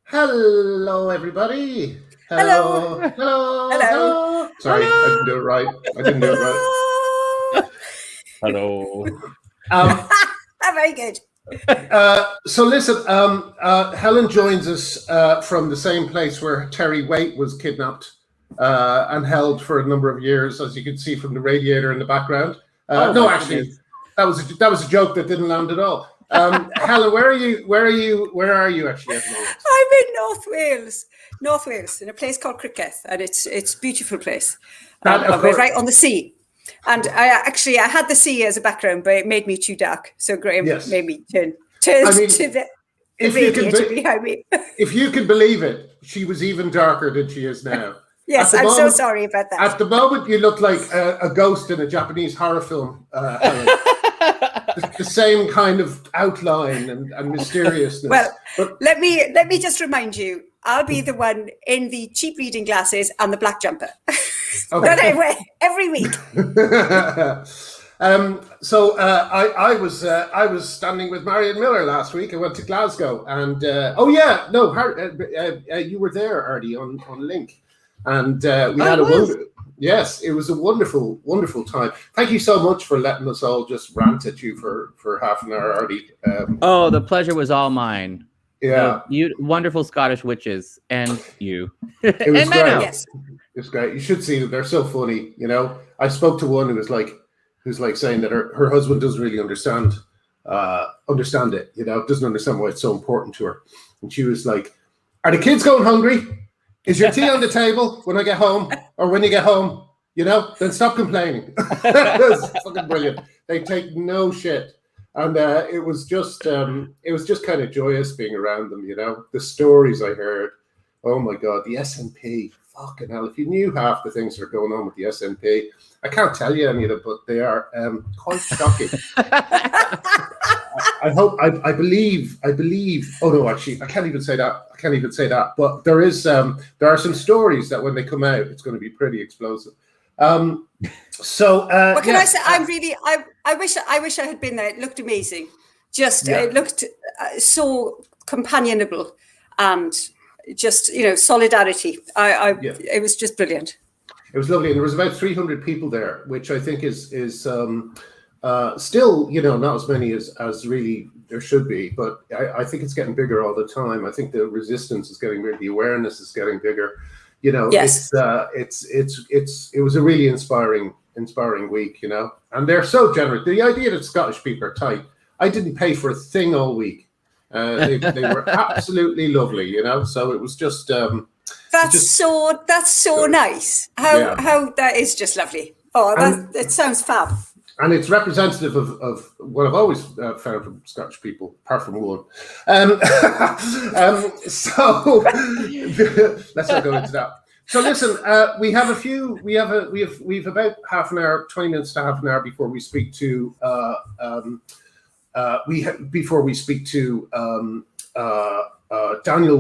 Hello, everybody. Hello. Hello, hello, Hello. hello. Sorry, I didn't do it right. I didn't do it right. Hello. Very good. So listen, Helen joins us from the same place where Terry Waite was kidnapped and held for a number of years, as you can see from the radiator in the background. No, actually, that was a joke that didn't land at all. Helen, where are you actually at the moment? I'm in North Wales, in a place called Cricket, and it's a beautiful place. We're right on the sea. And I had the sea as a background, but it made me too dark. So Graham made me turn to the radiator behind me. If you can believe it, she was even darker than she is now. Yes, I'm so sorry about that. At the moment, you look like a ghost in a Japanese horror film, Helen. The same kind of outline and mysteriousness. Well, let me just remind you, I'll be the one in the cheap reading glasses and the black jumper. Okay. That I wear every week. I was standing with Marion Miller last week. I went to Glasgow, and you were there, Artie, on Link, and we had it was a wonderful, wonderful time. Thank you so much for letting us all just rant at you for half an hour, Artie. The pleasure was all mine. Yeah, you wonderful Scottish witches, and you. It was great. Yes. It's great. You should see them. They're so funny. You know, I spoke to one who's like saying that her husband doesn't really understand it. You know, doesn't understand why it's so important to her. And she was like, "Are the kids going hungry? Is your tea on the table when I get home, or when you get home? You know, then stop complaining." It's fucking brilliant. They take no shit, and it was just kind of joyous being around them. You know, the stories I heard. Oh my God, the SNP. Fucking hell, if you knew half the things that are going on with the SNP, I can't tell you any of them, but they are quite shocking. I believe, oh no, actually, I can't even say that. But there are some stories that when they come out, it's going to be pretty explosive. What can I say? I wish I had been there. It looked amazing. It looked so companionable and just, solidarity. It was just brilliant. It was lovely, and there was about 300 people there, which I think is still, not as many as really there should be, but I think it's getting bigger all the time. I think the resistance is getting bigger, the awareness is getting bigger. Yes. It was a really inspiring week, and they're so generous. The idea that Scottish people are tight. I didn't pay for a thing all week. They were absolutely lovely, so it was just that's so nice. How that is just lovely. It sounds fab. And it's representative of what I've always found from Scottish people, apart from one. So let's not go into that. So listen, we have about half an hour, 20 minutes to half an hour before we speak to Danial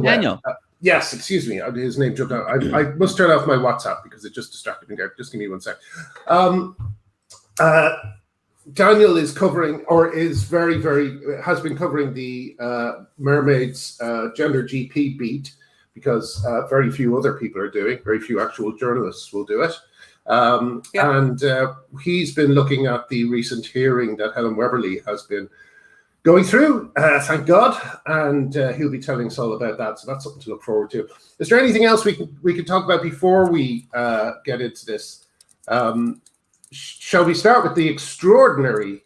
Webb. Daniel. Yes, excuse me. His name jumped out. I must turn off my WhatsApp because it just distracted me there. Just give me one sec. Daniel is covering, or is very, very, has been covering the Mermaid's gender GP beat, because very few other people are doing, very few actual journalists will do it. And he's been looking at the recent hearing that Helen Webberley has been going through, thank God, and he'll be telling us all about that. So that's something to look forward to. Is there anything else we could talk about before we get into this? Shall we start with the extraordinary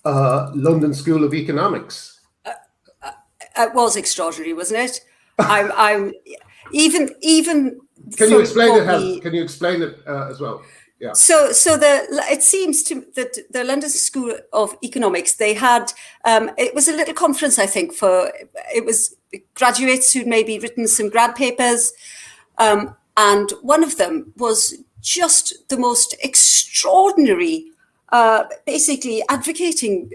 London School of Economics? It was extraordinary, wasn't it? I'm even. Can you explain it, Helen? Can you explain it as well? Yeah. So it seems to that the London School of Economics, they had it was a little conference, I think, it was graduates who'd maybe written some grad papers, and one of them was just the most extraordinary, basically advocating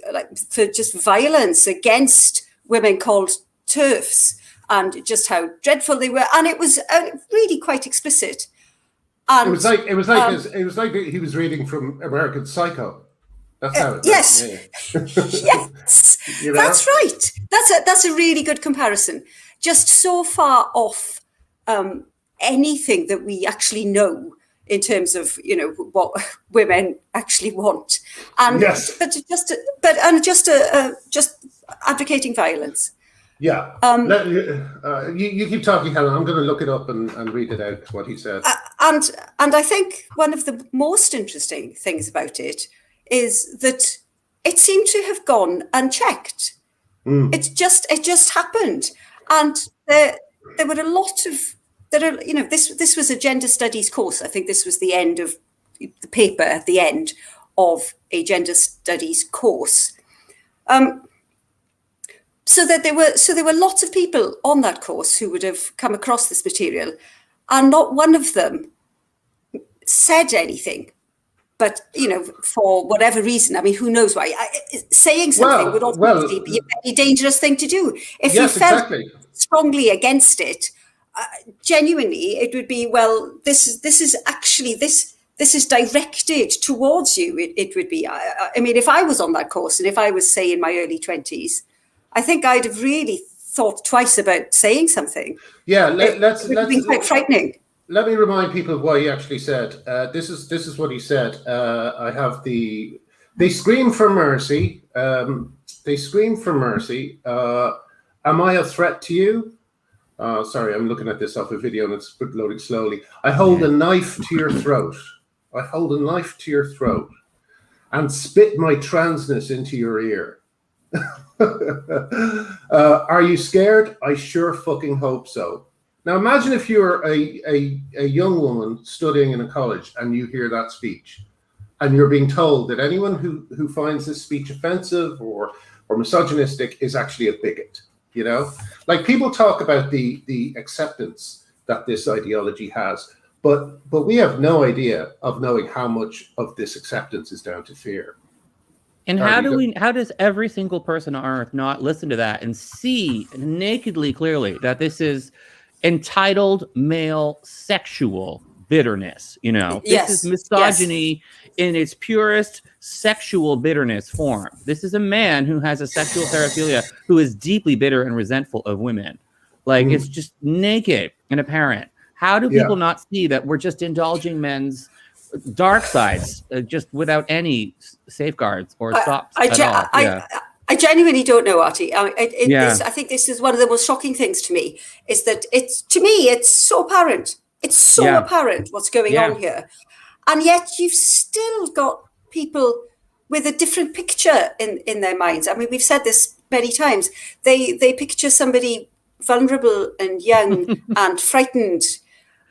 for just violence against women called TERFs, and just how dreadful they were, and it was really quite explicit. And, it was like he was reading from American Psycho. That's how it yes. Yes, You know? that's right. That's a really good comparison. Just so far off anything that we actually know in terms of, you know, what women actually want, and Yes. just advocating violence. Yeah. You keep talking, Helen. I'm going to look it up and read it out, what he said. And I think one of the most interesting things about it is that it seemed to have gone unchecked. It just happened, and there were a lot of this was a gender studies course. I think this was the end of the paper at the end of a gender studies course. So there were lots of people on that course who would have come across this material, and not one of them said anything. But, you know, for whatever reason, I mean, who knows why? Saying something would obviously be a very dangerous thing to do. If you felt strongly against it, genuinely, it would be, well, this is directed towards you. It would be. I mean, if I was on that course and if I was, say, in my early 20s, I think I'd have really thought twice about saying something. Yeah, let's be quite frightening. Let me remind people of what he actually said. This is what he said. I have they scream for mercy. They scream for mercy. Am I a threat to you? Sorry, I'm looking at this off a video and it's loading slowly. I hold a knife to your throat. I hold a knife to your throat and spit my transness into your ear. Are you scared? I sure fucking hope so. Now imagine if you're a young woman studying in a college and you hear that speech and you're being told that anyone who finds this speech offensive or misogynistic is actually a bigot, you know? Like, people talk about the acceptance that this ideology has, but we have no idea of knowing how much of this acceptance is down to fear. And how does every single person on earth not listen to that and see nakedly clearly that this is entitled male sexual bitterness? You know, yes. This is misogyny in its purest sexual bitterness form. This is a man who has a sexual paraphilia who is deeply bitter and resentful of women. Like, it's just naked and apparent. How do people not see that we're just indulging men's dark sides just without any safeguards or stops at all? I genuinely don't know, Artie. I think this is one of the most shocking things to me, is that it's so apparent. It's so apparent what's going on here. And yet you've still got people with a different picture in their minds. I mean, we've said this many times. They picture somebody vulnerable and young and frightened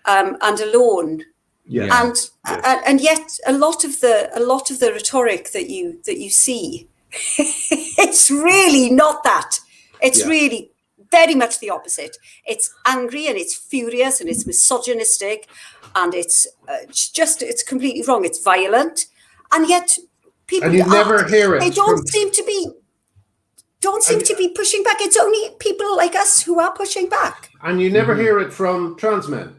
and alone. Yeah. And yet a lot of the rhetoric that you see, it's really not that. It's really very much the opposite. It's angry and it's furious and it's misogynistic and it's completely wrong. It's violent, and yet people, and you never hear it. They don't seem to be pushing back. It's only people like us who are pushing back. And you never hear it from trans men,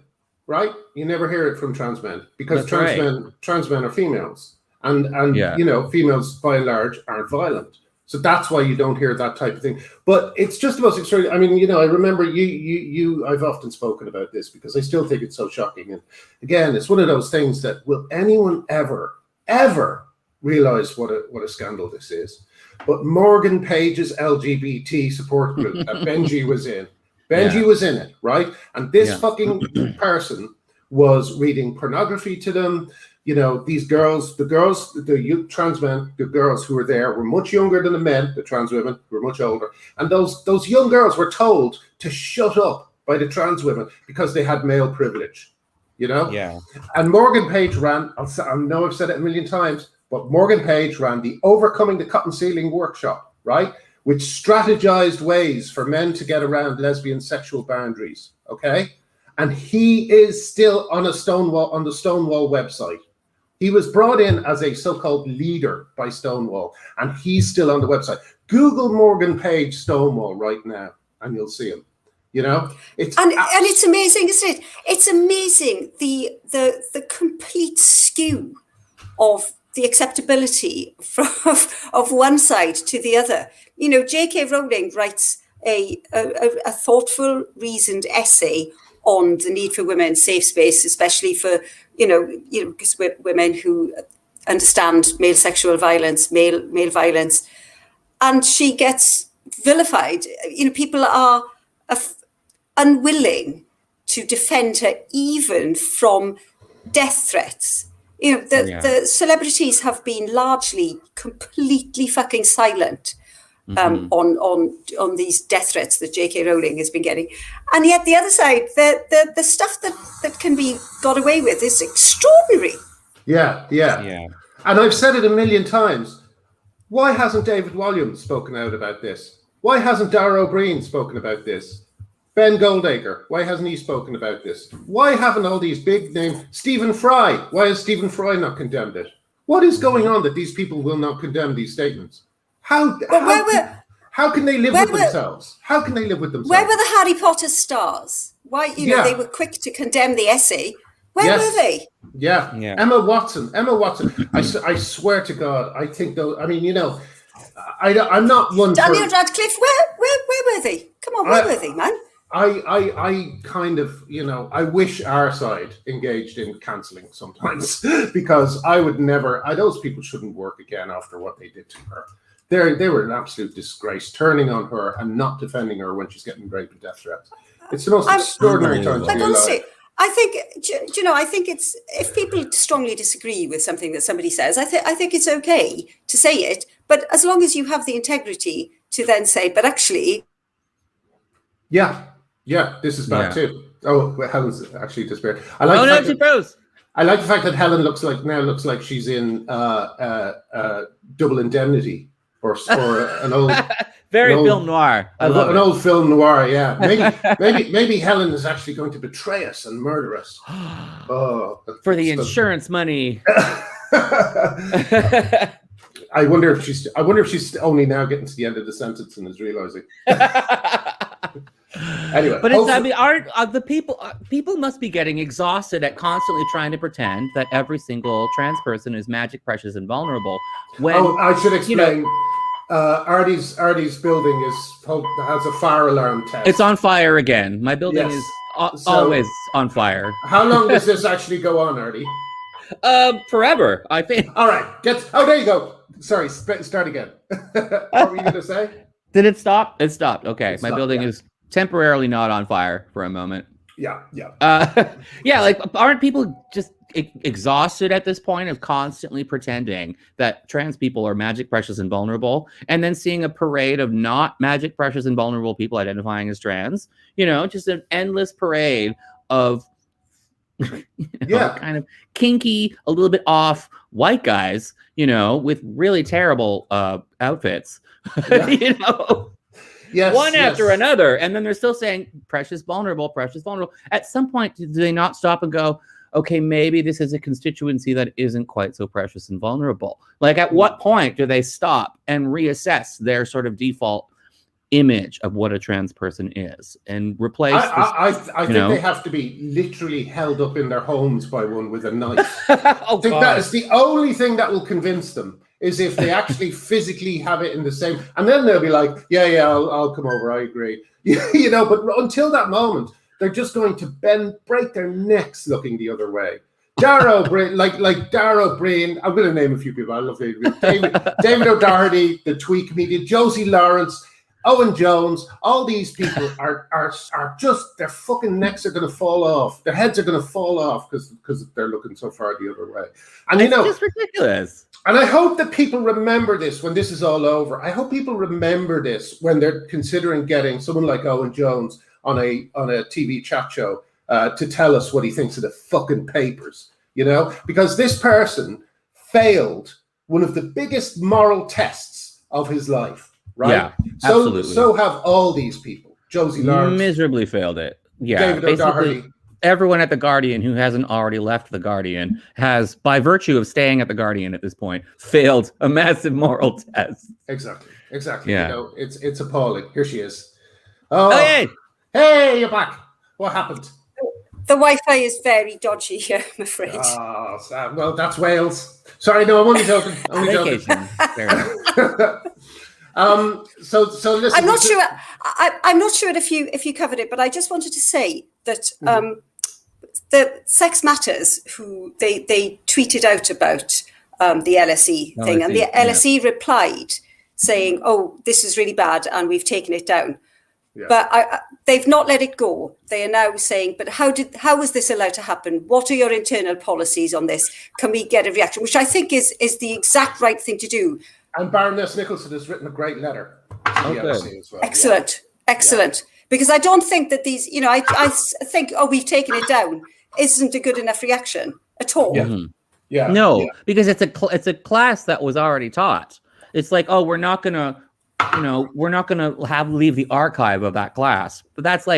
right? You never hear it from trans men because trans men are females, and you know, females by and large aren't violent. So that's why you don't hear that type of thing. But it's just the most extraordinary. I mean, you know, I remember you I've often spoken about this because I still think it's so shocking. And again, it's one of those things that, will anyone ever realize what a scandal this is? But Morgan Page's LGBT support group that Benji was in. Benji was in it, right? And this fucking person was reading pornography to them. You know, these girls, the trans men, the girls who were there were much younger than the men, the trans women were much older. And those young girls were told to shut up by the trans women because they had male privilege, you know? Yeah. And Morgan Page ran, I know I've said it a million times, but Morgan Page ran the Overcoming the Cotton Ceiling workshop, right? Which strategized ways for men to get around lesbian sexual boundaries, okay? And he is still on the Stonewall website. He was brought in as a so-called leader by Stonewall, and he's still on the website. Google Morgan Page Stonewall right now, and you'll see him. You know, it's amazing, isn't it? It's amazing the complete skew of the acceptability of one side to the other. You know, J.K. Rowling writes a thoughtful, reasoned essay on the need for women safe space, especially for, because women who understand male sexual violence, male violence, and she gets vilified. You know, people are unwilling to defend her even from death threats. You know, the celebrities have been largely completely fucking silent on these death threats that J.K. Rowling has been getting. And yet the other side, the stuff that can be got away with is extraordinary. Yeah. And I've said it a million times. Why hasn't David Walliams spoken out about this? Why hasn't Dara O'Brien spoken about this? Ben Goldacre, why hasn't he spoken about this? Why haven't all these big names? Stephen Fry, why has Stephen Fry not condemned it? What is going on that these people will not condemn these statements? How can they live with themselves? How can they live with themselves? Where were the Harry Potter stars? Why, they were quick to condemn the essay. Where were they? Yeah. Emma Watson. I swear to God, I think though. I mean, I'm not one. Daniel Radcliffe. Where were they? Come on, where were they, man? I kind of, I wish our side engaged in cancelling sometimes because I would never. Those people shouldn't work again after what they did to her. They were an absolute disgrace, turning on her and not defending her when she's getting raped and death threats. It's the most extraordinary time to be alive. I think, I think it's, if people strongly disagree with something that somebody says, I think it's okay to say it, but as long as you have the integrity to then say, but actually. Yeah, this is bad too. Oh, Helen's actually disappeared. She froze. I like the fact that Helen looks like she's in Double Indemnity or an old. Film noir. An old film noir, yeah. Maybe Helen is actually going to betray us and murder us. For the insurance money. I wonder if she's only now getting to the end of the sentence and is realizing. Anyway, but people must be getting exhausted at constantly trying to pretend that every single trans person is magic, precious, and vulnerable. When I should explain. Artie's building has a fire alarm test. It's on fire again. My building is always on fire. How long does this actually go on, Artie? Forever, I think. All right, there you go. Sorry, start again. What were you going to say? Did it stop? It stopped. Okay, my building is temporarily not on fire for a moment. Yeah. Aren't people just exhausted at this point of constantly pretending that trans people are magic, precious, and vulnerable, and then seeing a parade of not magic, precious, and vulnerable people identifying as trans? Just an endless parade of kind of kinky, a little bit off white guys, with really terrible outfits. Yes, one after another, and then they're still saying precious, vulnerable. At some point, do they not stop and go, okay, maybe this is a constituency that isn't quite so precious and vulnerable? Like, at what point do they stop and reassess their sort of default image of what a trans person is and replace? I think they have to be literally held up in their homes by one with a knife. I think that is the only thing that will convince them. Is if they actually physically have it in the same, and then they'll be like, I'll come over, I agree. But until that moment, they're just going to break their necks looking the other way. Dara O'Brien, like Dara O'Brien, I'm going to name a few people. I love David O'Doherty, the Tweak Media, Josie Lawrence, Owen Jones. All these people are just, their fucking necks are going to fall off. Their heads are going to fall off because they're looking so far the other way. And it's just ridiculous. And I hope that people remember this when this is all over. I hope people remember this when they're considering getting someone like Owen Jones on a TV chat show to tell us what he thinks of the fucking papers, because this person failed one of the biggest moral tests of his life, right? Yeah, absolutely. So have all these people. Josie Lawrence miserably failed it. Yeah, David O'Doherty. Everyone at The Guardian who hasn't already left The Guardian has, by virtue of staying at The Guardian at this point, failed a massive moral test. Exactly. Yeah. It's appalling. Here she is. Oh, hey, you're back. What happened? The Wi-Fi is very dodgy here, I'm afraid. Oh, Sam. Well, that's Wales. Sorry, no, I'm only joking. Vacation. So listen. I'm not sure. I'm not sure if you covered it, but I just wanted to say that the Sex Matters, who they tweeted out about the LSE thing, and the LSE replied saying, "Oh, this is really bad, and we've taken it down." Yeah. But they've not let it go. They are now saying, "But how was this allowed to happen? What are your internal policies on this? Can we get a reaction?" Which I think is the exact right thing to do. And Baroness Nicholson has written a great letter to the LSE as well. Excellent, excellent. Because I don't think that these, I think, "Oh, we've taken it down," isn't a good enough reaction at all. Yeah. Mm-hmm. Yeah. No, because it's a class that was already taught. It's like, oh, we're not gonna leave the archive of that class. But that's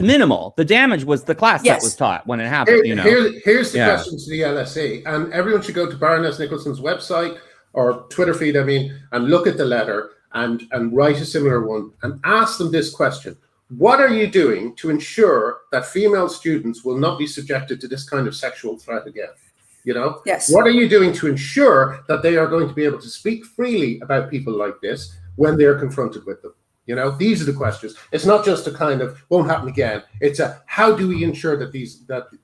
minimal. The damage was the class that was taught when it happened. Here's the question to the LSE, and everyone should go to Baroness Nicholson's website or Twitter feed, and look at the letter and write a similar one and ask them this question. What are you doing to ensure that female students will not be subjected to this kind of sexual threat again? Yes. What are you doing to ensure that they are going to be able to speak freely about people like this when they're confronted with them? These are the questions. It's not just a kind of won't happen again. It's how do we ensure that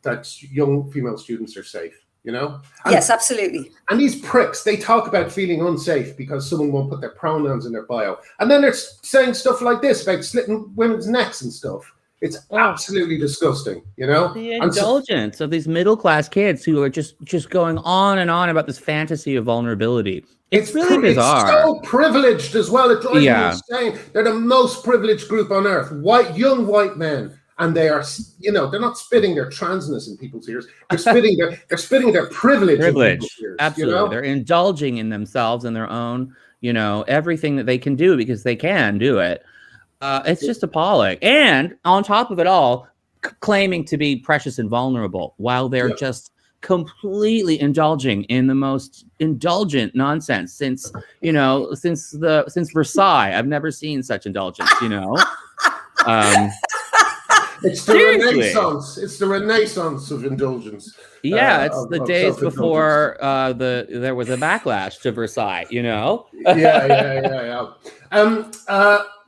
that young female students are safe? Yes, absolutely. And these pricks, they talk about feeling unsafe because someone won't put their pronouns in their bio, and then they're saying stuff like this about slitting women's necks and stuff. It's absolutely disgusting, The indulgence of these middle-class kids who are just going on and on about this fantasy of vulnerability. It's really bizarre. It's so privileged as well. It drives me insane. They're the most privileged group on earth. Young white men. And they are, they're not spitting their transness in people's ears. They're spitting their privilege. In people's ears, absolutely. They're indulging in themselves and their own, everything that they can do because they can do it. It's just appalling. And on top of it all, claiming to be precious and vulnerable while they're just completely indulging in the most indulgent nonsense since Versailles. I've never seen such indulgence. It's the Renaissance. It's the Renaissance of indulgence. Yeah, it's the days before there was a backlash to Versailles. Yeah.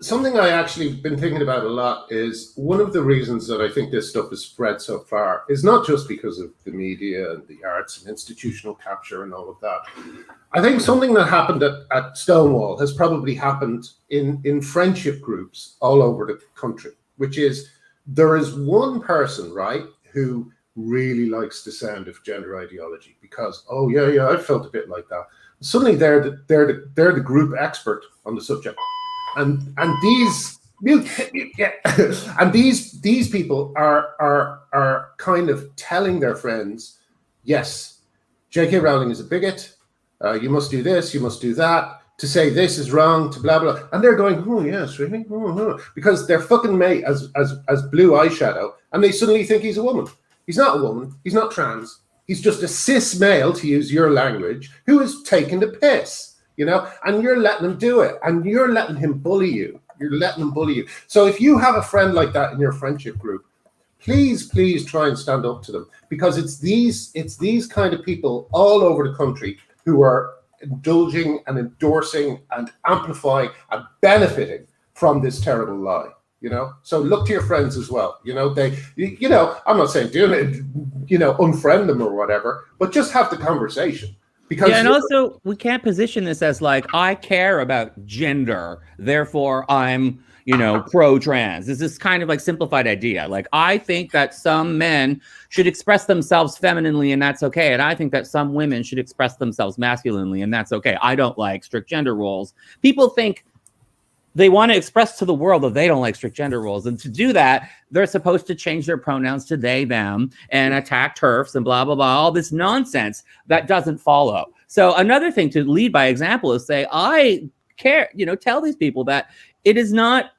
Something I actually been thinking about a lot is one of the reasons that I think this stuff has spread so far is not just because of the media and the arts and institutional capture and all of that. I think something that happened at Stonewall has probably happened in friendship groups all over the country, which is there is one person, right, who really likes the sound of gender ideology because, I felt a bit like that. Suddenly they're the group expert on the subject. And these and these people are kind of telling their friends, yes, J.K. Rowling is a bigot. You must do this, you must do that. To say this is wrong, to blah blah, and they're going, oh yes, really, because they're fucking mate as blue eyeshadow, and they suddenly think he's a woman. He's not a woman. He's not trans. He's just a cis male, to use your language, who is taking the piss, and you're letting him do it, and you're letting him bully you. You're letting him bully you. So if you have a friend like that in your friendship group, please try and stand up to them, because it's these kind of people all over the country who are indulging and endorsing and amplifying and benefiting from this terrible lie, so look to your friends as well. I'm not saying doing it, unfriend them or whatever, but just have the conversation. Because and also we can't position this as like, I care about gender, therefore I'm pro-trans. This is kind of like simplified idea. Like, I think that some men should express themselves femininely and that's okay. And I think that some women should express themselves masculinely and that's okay. I don't like strict gender roles. People think they want to express to the world that they don't like strict gender roles. And to do that, they're supposed to change their pronouns to they, them, and attack TERFs and blah, blah, blah, all this nonsense that doesn't follow. So another thing to lead by example is say, I care, tell these people that it is not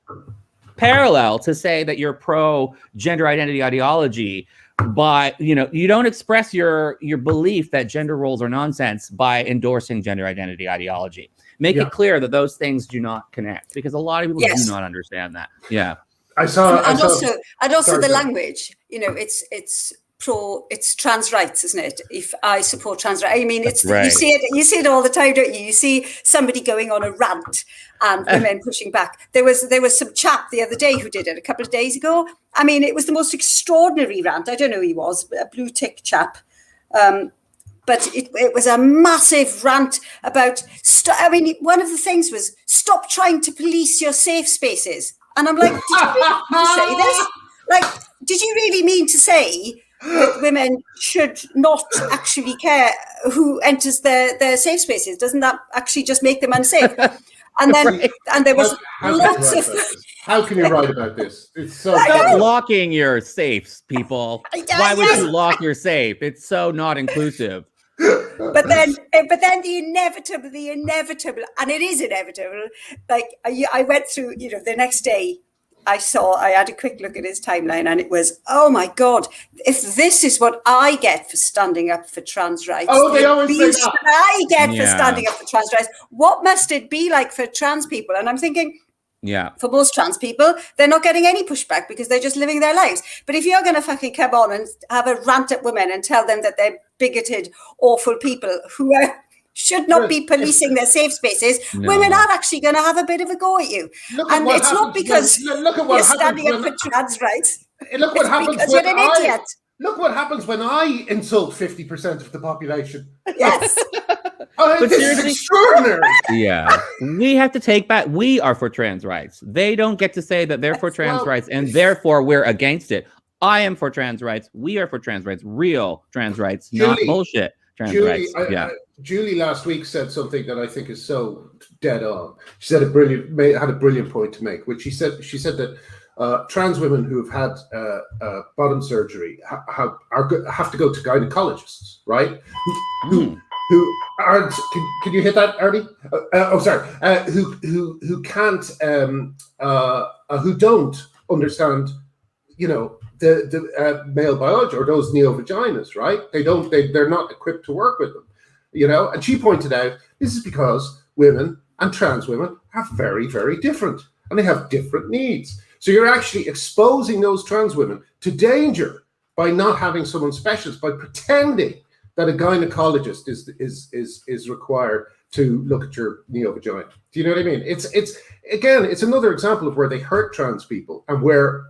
parallel to say that you're pro gender identity ideology by, you don't express your belief that gender roles are nonsense by endorsing gender identity ideology. Make it clear that those things do not connect, because a lot of people do not understand that. Yeah. Also the sorry. language. You know, it's trans rights, isn't it? If I support trans rights, I mean, it's right. you see it all the time, don't you? You see somebody going on a rant and women pushing back. There was some chap the other day who did it a couple of days ago. I mean, it was the most extraordinary rant. I don't know who he was, a blue tick chap. But it was a massive rant about. One of the things was stop trying to police your safe spaces. And I'm like, did you really say this? Like, did you really mean to say that women should not actually care who enters their safe spaces? Doesn't that actually just make them unsafe? And then, and there was lots of. How can you write about this? It's so. Stop locking your safes, people. Why would you lock your safe? It's so not inclusive. But then the inevitable, and it is inevitable. Like I went through, the next day, I had a quick look at his timeline, and it was, oh my God, if this is what I get for standing up for trans rights, they always say that. I get for standing up for trans rights, what must it be like for trans people? And I'm thinking, for most trans people, they're not getting any pushback because they're just living their lives. But if you're going to fucking come on and have a rant at women and tell them that they're bigoted, awful people who should not be policing their safe spaces, women are actually going to have a bit of a go at you. And it's not because you're standing up for trans rights. Look what happens because you're an idiot. Look what happens when I insult 50% of the population. Yes. This is extraordinary. Yeah. We have to take back. We are for trans rights. They don't get to say that they're for trans rights and therefore we're against it. I am for trans rights. We are for trans rights. Real trans rights, not bullshit trans rights. Julie last week said something that I think is so dead on. She said had a brilliant point to make, which she said that trans women who have had bottom surgery have to go to gynecologists, right? Who aren't? Can you hit that, Ernie? Who can't? Who don't understand? The male biology, or those neo-vaginas, right? They're not equipped to work with them, And she pointed out this is because women and trans women are very, very different, and they have different needs. So you're actually exposing those trans women to danger by not having someone specialist, by pretending that a gynecologist is required to look at your neo-vagina. Do you know what I mean? It's another example of where they hurt trans people and where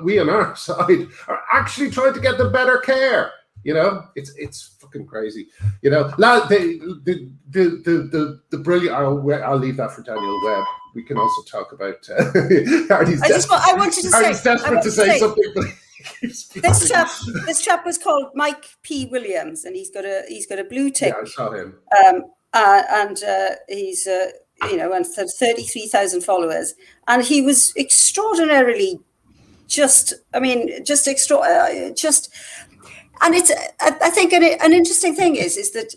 we on our side are actually trying to get them better care. It's fucking crazy. The brilliant. I'll leave that for Daniel Webb. We can also talk about. Artie's desperate to say something. But this chap was called Mike P. Williams, and he's got a blue tick. Yeah, I saw him. He's and 33,000 followers, and he was extraordinarily and it's I think an interesting thing is that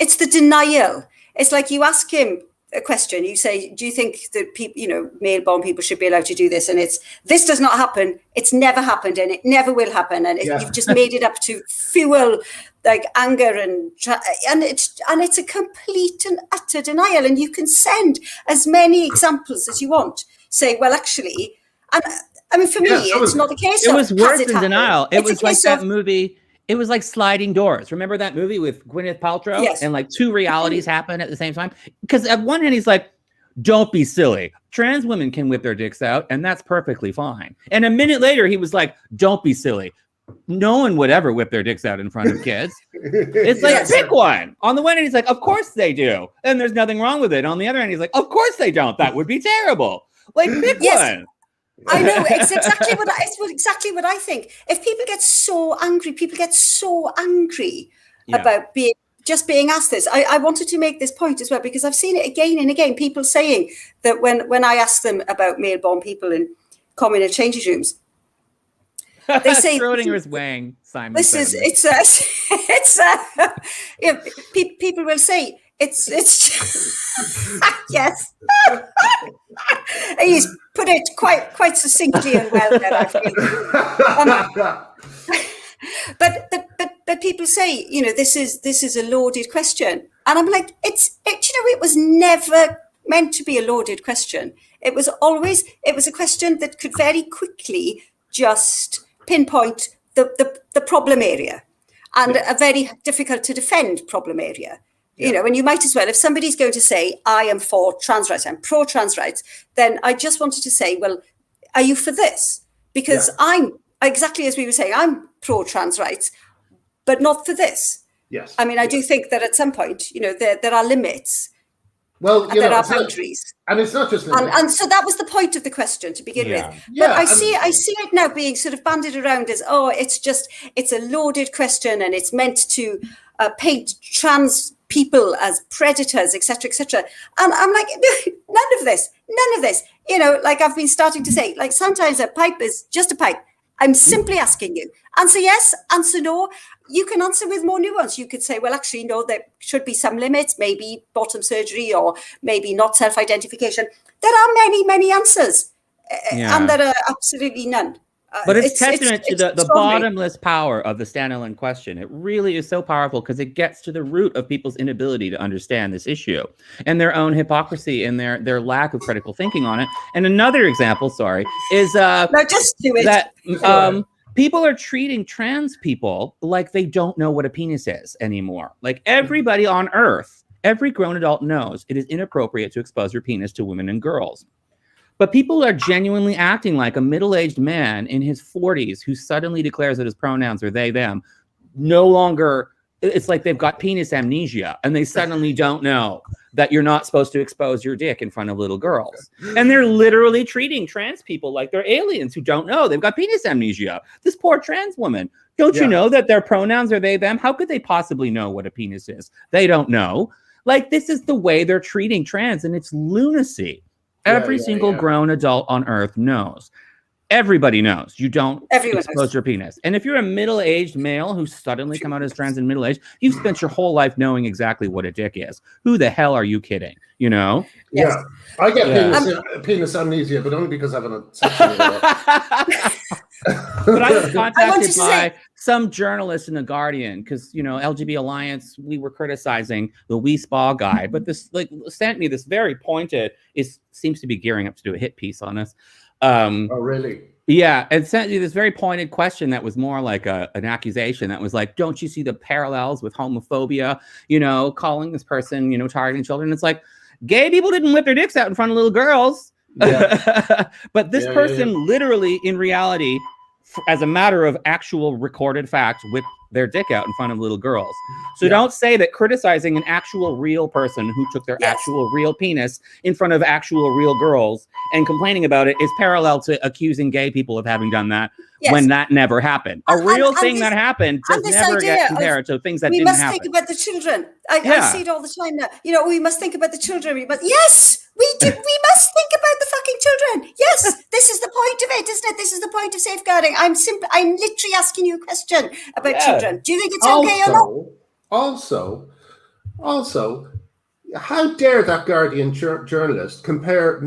it's the denial. It's like you ask him a question, you say, do you think that people, male-born people should be allowed to do this? And this does not happen. It's never happened, and it never will happen. And you've just made it up to fuel like anger and it's a complete and utter denial. And you can send as many examples as you want. Say, well, actually, and I mean, for me, it's not the case. It was worse than denial. It was like that movie. It was like Sliding Doors. Remember that movie with Gwyneth Paltrow? Yes. And like two realities happen at the same time? Because at one hand, he's like, don't be silly. Trans women can whip their dicks out, and that's perfectly fine. And a minute later, he was like, don't be silly. No one would ever whip their dicks out in front of kids. It's like, pick one. On the one hand, he's like, of course they do. And there's nothing wrong with it. On the other hand, he's like, of course they don't. That would be terrible. Like, pick one. I know, it's exactly what I think. If people get so angry about being asked this. I wanted to make this point as well, because I've seen it again and again, people saying that when I ask them about male-born people in communal changing rooms, they say Schrodinger's Wang, Simon. People will say it's yes. He's put it quite succinctly and well there, I feel. But people say, this is a loaded question, and I'm like, it was never meant to be a loaded question. It was a question that could very quickly just pinpoint the problem area, and a very difficult to defend problem area. You know, and you might as well, if somebody's going to say, I am for trans rights, I'm pro trans rights, then I just wanted to say, well, are you for this? Because I'm, exactly as we were saying, I'm pro trans rights, but not for this. Yes. I mean, I do think that at some point, you know, there are limits. Well, there are boundaries. And it's not just limits. And so that was the point of the question to begin with. But I see it now being sort of bandied around as, it's a loaded question and it's meant to paint trans people as predators, etc., etc. And I'm like, none of this. You know, like I've been starting to say, like sometimes a pipe is just a pipe. I'm simply asking you. Answer yes, answer no. You can answer with more nuance. You could say, well, actually, no, there should be some limits, maybe bottom surgery or maybe not self-identification. There are many, many answers, and there are absolutely none. But it's testament to the bottomless power of the Staniland question. It really is so powerful because it gets to the root of people's inability to understand this issue and their own hypocrisy and their lack of critical thinking on it. And another example, is that people are treating trans people like they don't know what a penis is anymore. Like everybody on Earth, every grown adult knows it is inappropriate to expose your penis to women and girls. But people are genuinely acting like a middle-aged man in his 40s who suddenly declares that his pronouns are they, them. No longer, it's like they've got penis amnesia and they suddenly don't know that you're not supposed to expose your dick in front of little girls. And they're literally treating trans people like they're aliens who don't know. They've got penis amnesia. This poor trans woman. Don't you know that their pronouns are they, them? How could they possibly know what a penis is? They don't know. Like, this is the way they're treating trans, and it's lunacy. Every single grown adult on Earth knows. Everybody knows you don't expose your penis. And if you're a middle-aged male who's suddenly come out as trans in middle age, you've spent your whole life knowing exactly what a dick is. Who the hell are you kidding? You know? Yes. Yeah. I get penis amnesia, but only because I haven't had sex in a But I was contacted by some journalist in The Guardian because, you know, LGBT Alliance, we were criticizing the Wee Spa guy, but this sent me this very pointed, seems to be gearing up to do a hit piece on us. Oh, really? Yeah, it sent you this very pointed question that was more like an accusation that was like, don't you see the parallels with homophobia, you know, calling this person, you know, targeting children? It's like, gay people didn't whip their dicks out in front of little girls. Yeah. But this person literally, in reality, as a matter of actual recorded fact, whipped their dick out in front of little girls. So don't say that criticizing an actual real person who took their actual real penis in front of actual real girls and complaining about it is parallel to accusing gay people of having done that when that never happened. A real thing that happened does never get compared to things that didn't happen. We must think about the children. I see it all the time now. You know, we must think about the children. We must think about the fucking children. Yes, this is the point of it, isn't it? This is the point of safeguarding. I'm literally asking you a question about children. Do you think it's okay or not? Also, how dare that Guardian journalist compare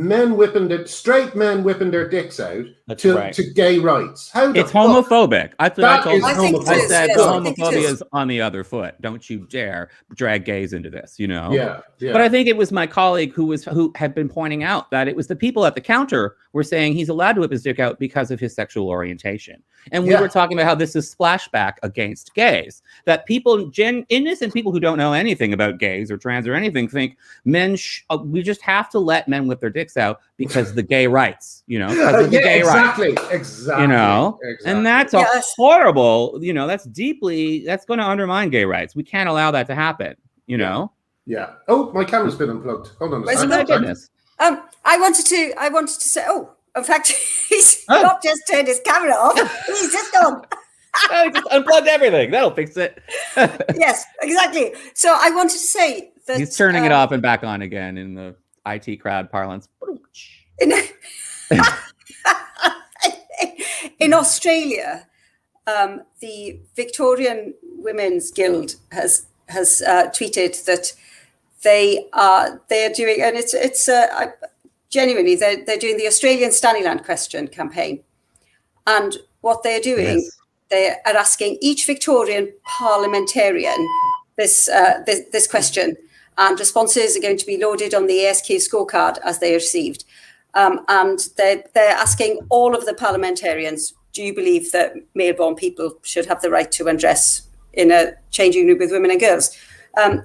straight men whipping their dicks out to gay rights? It's homophobic. I said homophobia is on the other foot. Don't you dare drag gays into this, you know? Yeah. But I think it was my colleague who had been pointing out that it was the people at the counter were saying he's allowed to whip his dick out because of his sexual orientation. And we were talking about how this is splashback against gays. That people, innocent people who don't know anything about gays or trans or anything, think men, we just have to let men whip their dicks out because the gay rights, you know, because of the gay rights. Exactly. You know, and that's a horrible, you know, that's going to undermine gay rights. We can't allow that to happen, you know? Yeah. Oh, my camera's been unplugged. Hold on a second. My goodness. I wanted to say, in fact, he's not just turned his camera off, he's just gone. He just unplugged everything. That'll fix it. Yes, exactly. So I wanted to say that he's turning it off and back on again in the IT crowd parlance. In Australia, the Victorian Women's Guild has tweeted that they are doing, and it's genuinely they're doing the Australian Staniland question campaign, and what they're doing, they are asking each Victorian parliamentarian this question, and responses are going to be loaded on the ASQ scorecard as they are received. and they're asking all of the parliamentarians, do you believe that male-born people should have the right to undress in a changing room with women and girls? And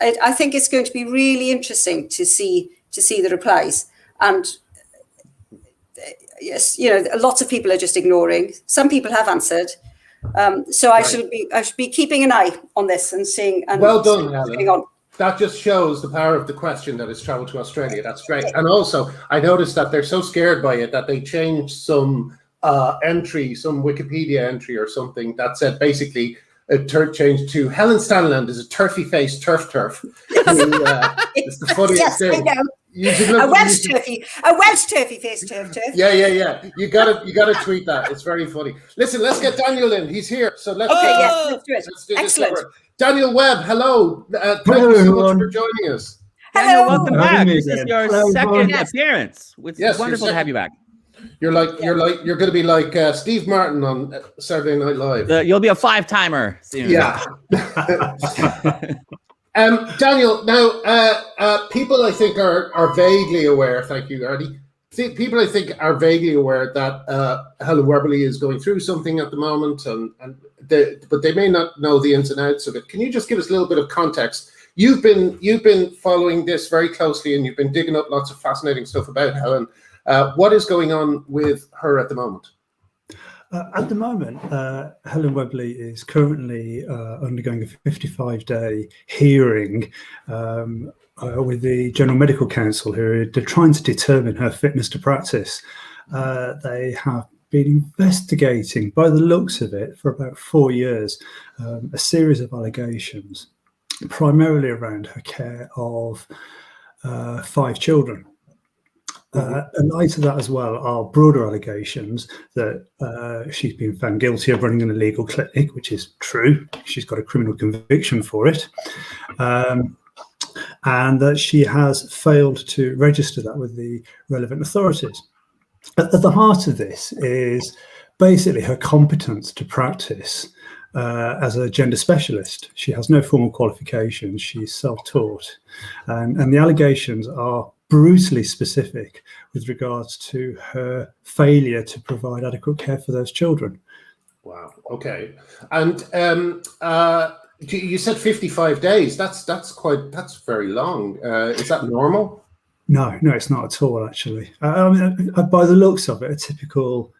I think it's going to be really interesting to see the replies. And yes, lots of people are just ignoring. Some people have answered. So I should be keeping an eye on this and seeing. And well done, Helen. That just shows the power of the question that has travelled to Australia. That's great. And also, I noticed that they're so scared by it that they changed some entry, some Wikipedia entry or something that said basically changed to Helen Staniland is a turfy-faced turf. It's the funniest thing. I know. A Welsh turfy-faced turf. Yeah. You gotta tweet that. It's very funny. Listen, let's get Daniel in. He's here. So let's do it. Let's do Excellent. this. Daniel Webb, hello. Thank you so much for joining us. Daniel, welcome back. This is your second appearance. It's wonderful to have you back. You're going to be like Steve Martin on Saturday Night Live. You'll be a 5-timer soon. Yeah. Daniel, now people I think are vaguely aware. Thank you, Artie. People I think are vaguely aware that Helen Webberley is going through something at the moment, but they may not know the ins and outs of it. Can you just give us a little bit of context? You've been following this very closely, and you've been digging up lots of fascinating stuff about Helen. What is going on with her at the moment? At the moment, Helen Webberley is currently undergoing a 55-day hearing with the General Medical Council, who are trying to determine her fitness to practice. They have been investigating, by the looks of it, for about 4 years, a series of allegations, primarily around her care of 5 children. And light to that as well are broader allegations that she's been found guilty of running an illegal clinic, which is true. She's got a criminal conviction for it. And that she has failed to register that with the relevant authorities. At the heart of this is basically her competence to practice as a gender specialist. She has no formal qualifications. She's self-taught. And the allegations are brutally specific with regards to her failure to provide adequate care for those children. Wow. Okay. And you said 55 days. That's very long. Is that normal? No, it's not at all. Actually, by the looks of it, a typical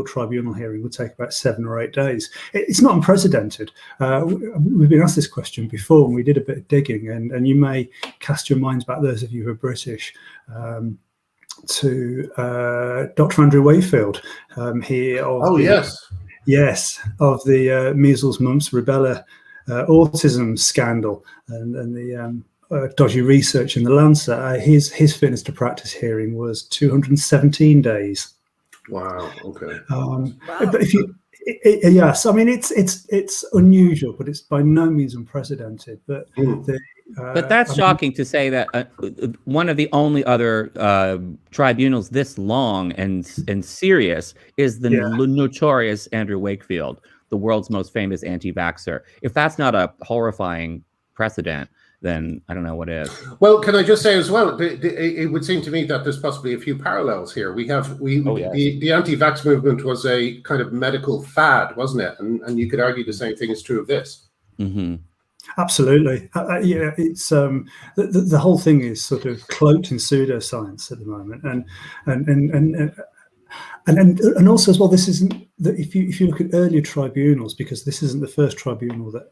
tribunal hearing would take about 7 or 8 days. It's not unprecedented. We've been asked this question before, and we did a bit of digging, and you may cast your minds back, those of you who are British, to Dr. Andrew Wakefield. Yes, of the measles, mumps, rubella, autism scandal, and the dodgy research in the Lancet. His fitness to practice hearing was 217 days. Wow. Okay. But if you, yes, I mean it's unusual, but it's by no means unprecedented. But but that's shocking to say that one of the only other tribunals this long and serious is the notorious Andrew Wakefield, the world's most famous anti-vaxxer. If that's not a horrifying precedent, then I don't know what is. Well, can I just say as well, it would seem to me that there's possibly a few parallels here. The anti-vax movement was a kind of medical fad, wasn't it? And you could argue the same thing is true of this. Mm-hmm. Absolutely. It's the whole thing is sort of cloaked in pseudoscience at the moment, and also as well, this isn't that if you look at earlier tribunals, because this isn't the first tribunal that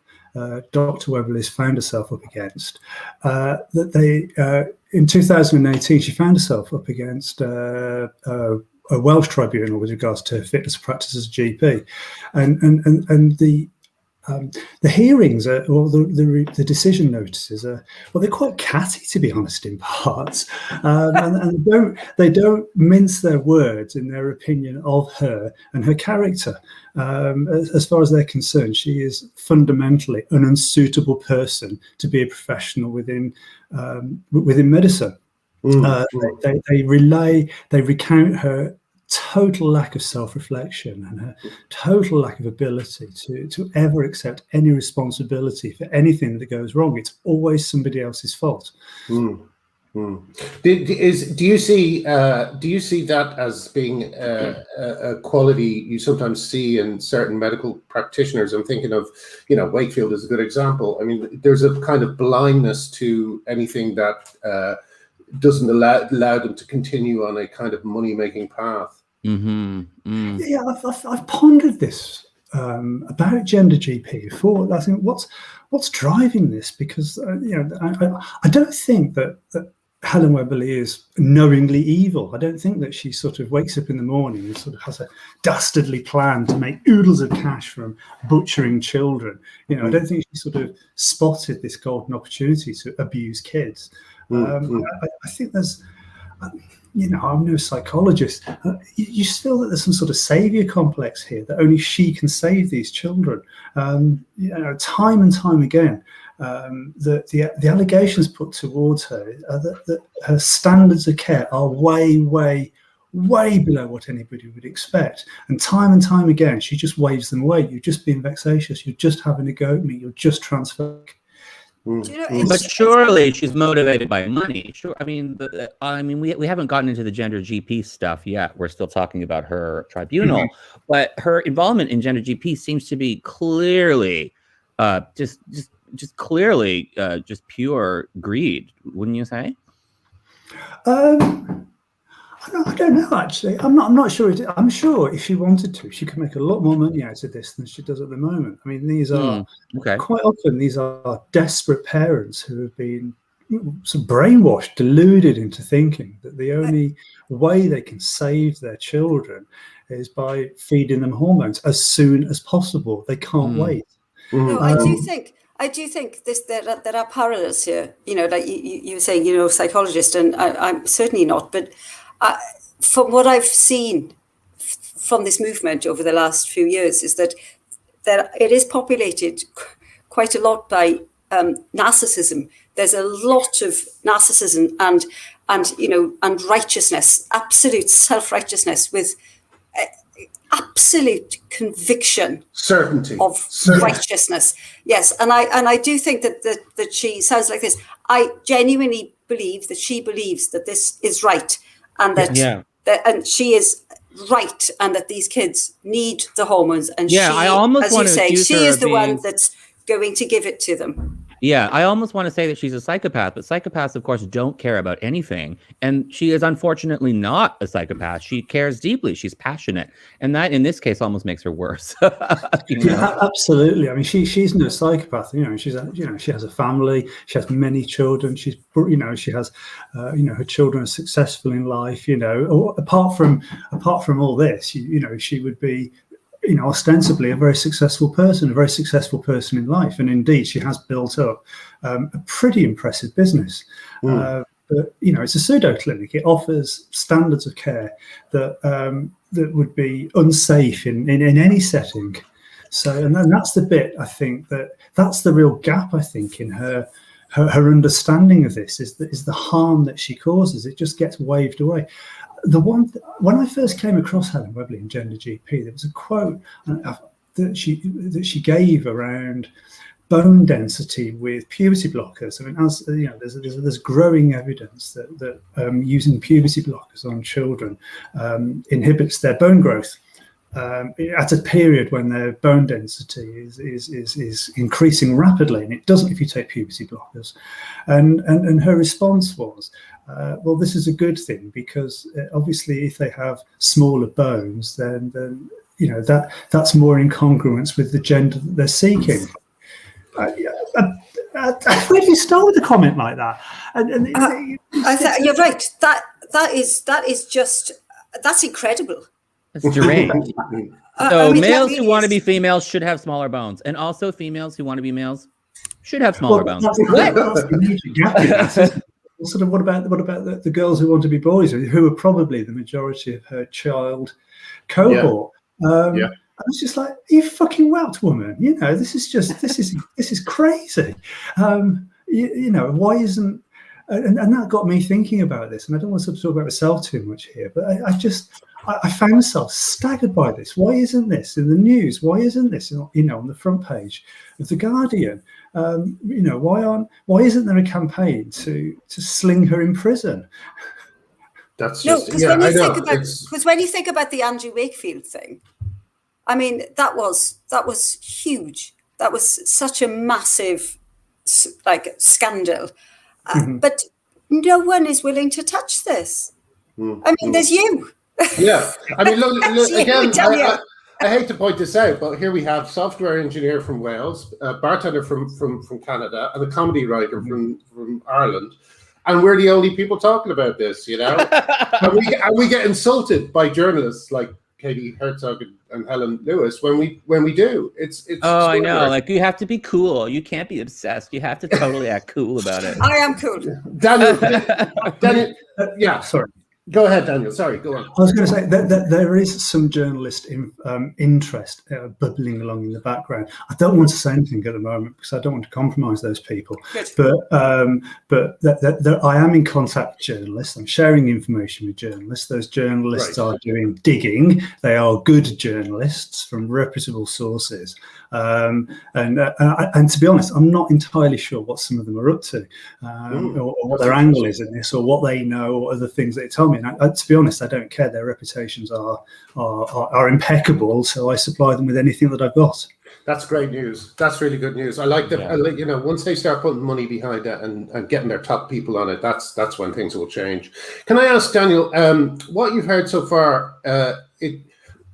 Dr. Webberley's found herself up against. That they in 2018 she found herself up against a Welsh tribunal with regards to fitness of practice as a GP, and the hearings or the decision notices are, well, they're quite catty, to be honest, in parts, and they don't mince their words in their opinion of her and her character. As far as they're concerned, she is fundamentally an unsuitable person to be a professional within medicine. They recount her total lack of self-reflection and her total lack of ability to ever accept any responsibility for anything that goes wrong. It's always somebody else's fault. Do you see that as being a quality you sometimes see in certain medical practitioners? I'm thinking of, Wakefield is a good example. I mean, there's a kind of blindness to anything that doesn't allow them to continue on a kind of money-making path. Yeah, I've pondered this about gender GP before. I think what's driving this, because I don't think that Helen Webberley is knowingly evil. I don't think that she sort of wakes up in the morning and sort of has a dastardly plan to make oodles of cash from butchering children. I don't think she sort of spotted this golden opportunity to abuse kids. I think there's, I'm no psychologist. You just feel that there's some sort of savior complex here, that only she can save these children. Time and time again, the allegations put towards her are that her standards of care are way, way, way below what anybody would expect. And time again, she just waves them away. You're just being vexatious. You're just having a go at me. You're just transphobic. But surely she's motivated by money. Sure, I mean, we haven't gotten into the gender GP stuff yet. We're still talking about her tribunal, but her involvement in gender GP seems to be clearly, just pure greed, wouldn't you say? I don't know, actually. I'm not sure. I'm sure if she wanted to, she could make a lot more money out of this than she does at the moment. I mean, these are quite often these are desperate parents who have been sort of brainwashed, deluded into thinking that the only way they can save their children is by feeding them hormones as soon as possible. They can't wait. No, I do think there are parallels here. Like you were saying, psychologist, and I'm certainly not, but. From what I've seen from this movement over the last few years is that it is populated quite a lot by narcissism. There's a lot of narcissism and righteousness, absolute self-righteousness with absolute conviction, certainty of righteousness. Yes, and I do think that she sounds like this. I genuinely believe that she believes that this is right. And and she is right, and that these kids need the hormones, and I almost as you say, she is the one that's going to give it to them. Yeah, I almost want to say that she's a psychopath, but psychopaths, of course, don't care about anything. And she is unfortunately not a psychopath. She cares deeply. She's passionate. And that, in this case, almost makes her worse. Yeah, absolutely. I mean, she's no psychopath. She has a family. She has many children. She has, her children are successful in life. Apart from all this, she would be, ostensibly a very successful person in life. And indeed, she has built up a pretty impressive business. But, it's a pseudo clinic. It offers standards of care that would be unsafe in any setting. So, and that's the bit, I think, that's the real gap, I think, in her understanding of this is the harm that she causes. It just gets waved away. When I first came across Helen Webberley in Gender GP, there was a quote that she gave around bone density with puberty blockers. I mean, as there's growing evidence that using puberty blockers on children inhibits their bone growth at a period when their bone density is increasing rapidly, and it doesn't if you take puberty blockers. And her response was, well, this is a good thing, because obviously if they have smaller bones, then that's more in congruence with the gender that they're seeking. Where do you start with a comment like that? You're right. That's incredible. That's deranged. So males who want to be females should have smaller bones, and also females who want to be males should have smaller bones. That's the major gap. Sort of, what about the girls who want to be boys, who are probably the majority of her child cohort? I was just like, you fucking whelped woman. This is crazy. Why isn't and that got me thinking about this. And I don't want to talk about myself too much here, but I found myself staggered by this. Why isn't this in the news? Why isn't this, on the front page of the Guardian? Why isn't there a campaign to sling her in prison? That's no, just, because when you think about the Andrew Wakefield thing, I mean, that was huge. That was such a massive, scandal. But no one is willing to touch this. I mean, there's you. Yeah. I mean, look again, Danial. I hate to point this out, but here we have software engineer from Wales, a bartender from Canada, and a comedy writer from Ireland. And we're the only people talking about this, and we get insulted by journalists like Katie Herzog and Helen Lewis when we do. It's I know. Like, you have to be cool. You can't be obsessed. You have to totally act cool about it. I am cool. Daniel, yeah, sorry. Go ahead, Daniel. Sorry, go on. I was going to say that there is some journalist interest bubbling along in the background. I don't want to say anything at the moment because I don't want to compromise those people. Good. But I am in contact with journalists. I'm sharing information with journalists. Those journalists are doing digging. They are good journalists from reputable sources. And to be honest, I'm not entirely sure what some of them are up to, or what their angle is in this, or what they know, or other things they tell me. And to be honest, I don't care. Their reputations are impeccable, so I supply them with anything that I've got. That's great news. That's really good news. I like that. Yeah. Once they start putting money behind it and getting their top people on it, that's when things will change. Can I ask, Daniel, what you've heard so far?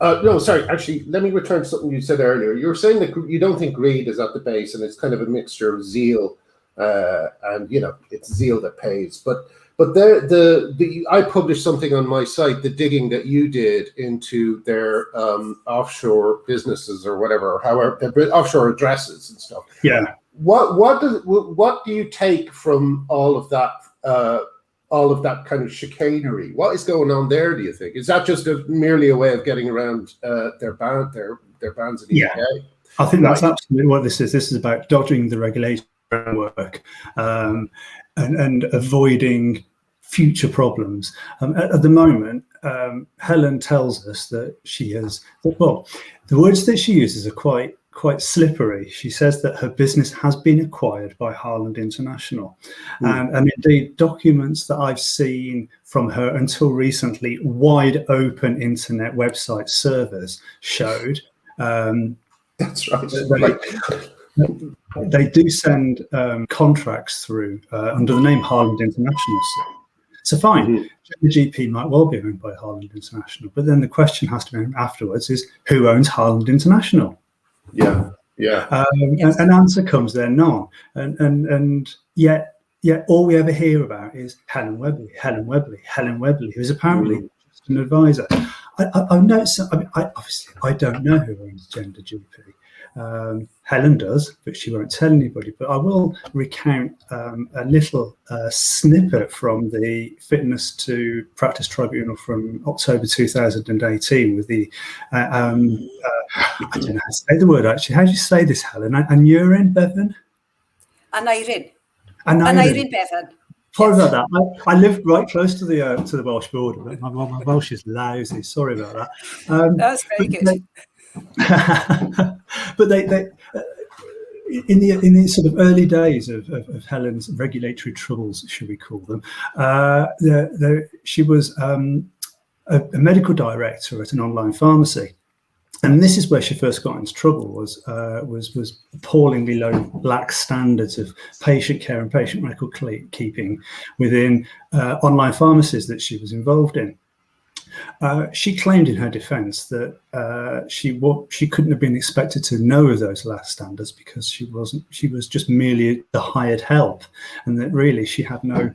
No, sorry. Actually, let me return to something you said earlier. You were saying that you don't think greed is at the base, and it's kind of a mixture of zeal, and it's zeal that pays. But I published something on my site, the digging that you did into their offshore businesses or whatever, or however their offshore addresses and stuff. Yeah. What do you take from all of that kind of chicanery? What is going on there, do you think? Is that just merely a way of getting around their bans in the UK? I think that's absolutely what this is. This is about dodging the regulatory framework and avoiding future problems. At the moment, Helen tells us that the words that she uses are quite slippery. She says that her business has been acquired by Harland International. And indeed, documents that I've seen from her until recently, wide open internet website servers showed that's right. They do send contracts through under the name Harland International. So fine, the GP might well be owned by Harland International, but then the question has to be afterwards is, who owns Harland International? Yeah. An answer comes there, none. And yet all we ever hear about is Helen Webberley, who's apparently just an advisor. I've noticed. I don't know who owns Gender GP. Helen does, but she won't tell anybody. But I will recount a little snippet from the Fitness to Practice Tribunal from October 2018 with the, I don't know how to say the word actually. How do you say this, Helen? Aneurin Bevan? Aneurin Bevan. Sorry about that. I live right close to the Welsh border. But my Welsh is lousy. Sorry about that. That's very good. But they in the sort of early days of Helen's regulatory troubles, should we call them, she was a medical director at an online pharmacy, and this is where she first got into trouble. Was appallingly low, lax standards of patient care and patient record keeping within online pharmacies that she was involved in. She claimed in her defence that she couldn't have been expected to know of those last standards because she was just merely the hired help, and that really she had no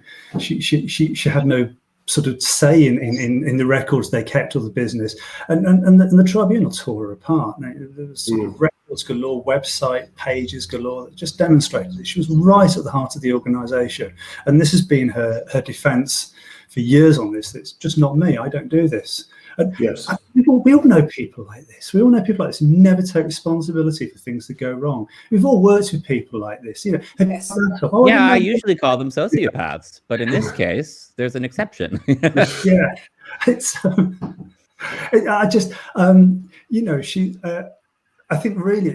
sort of say in the records they kept of the business, and the tribunal tore her apart. There was sort of records galore, website pages galore that just demonstrated that she was right at the heart of the organisation, and this has been her defence for years on this. It's just not me. I don't do this. And Yes. we all know people like this. We all know people like this who never take responsibility for things that go wrong. We've all worked with people like this. You know, Yes. I usually call them sociopaths, but in this case, there's an exception. Yeah, it's. I just, you know, I think really